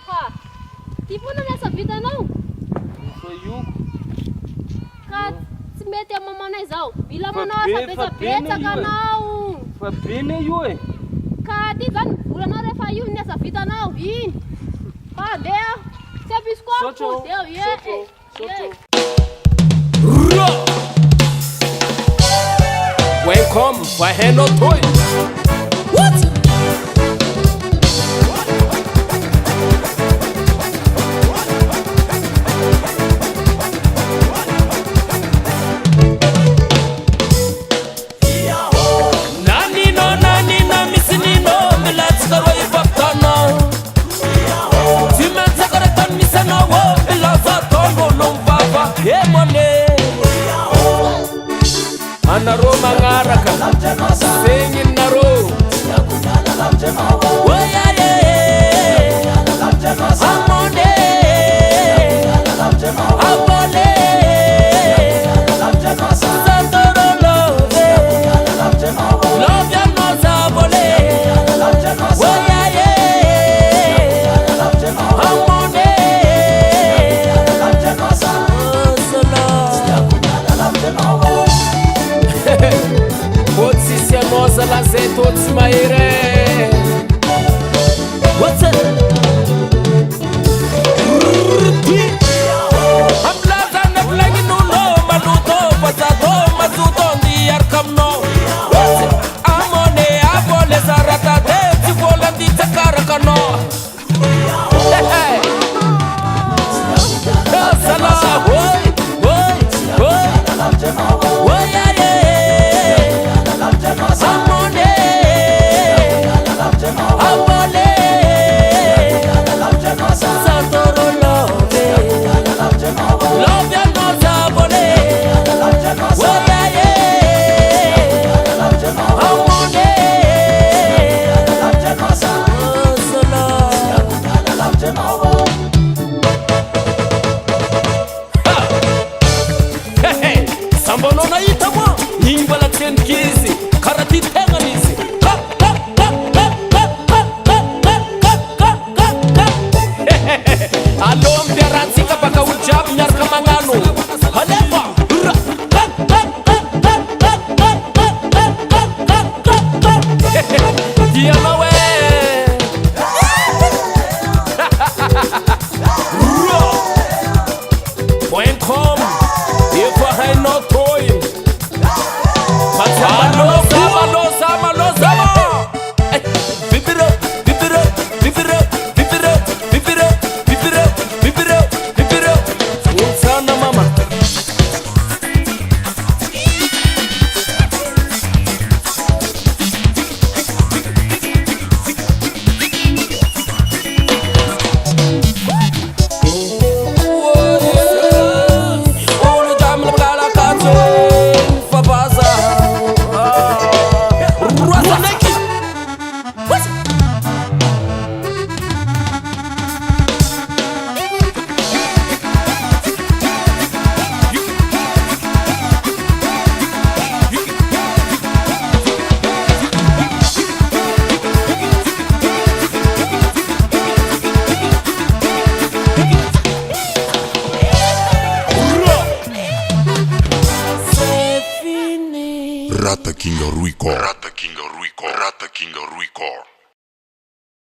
Ha, di mo na nasa vitanao. Fa io Ka tsy mety amamanay zao. Bila Fa manao be- asa fa betsabetsaka bene io e. anao. fa bene io e. Ka ty zany volanao rehefa io ny asa vitanao. Iny. Fa andeha. Tsy apisy koa Sotro, deo sotro, sotro. Welcome, vai renotoi. What? Nanino, misinino, milatskaro ibaptano. Timentsakaretan misanawo, milazatono lombava. Emone. Anaro mangaraka, singin naro. Oyaye, amone, amone. Santoro love, love ya no sabole. Oyaye, amone, Otsi sia nosa la zeto otsi maire. What's it? Amlaza na blagi nuno maluto pasato mazuto ndi arkamno. What's it? Amone abole sarata de tibola ndi takarakano. Hey. Sala hoy hoy hoy. Oyaye. Amone, amone, Santoro love, love ya no sabole. Oyaye, amone, solo. Hey, sambono na itamo, nimbala tenkizi. Karati tenganizi. Alom biaransi kapaka ujab nyar kamangano. Halepa. Dia mawe. .com. If I no toy. Malo sama. Vibiro. Sana mama. Olo jam la bala kazo. Fabaza. Ruasaneki. What? Rata King Ruico.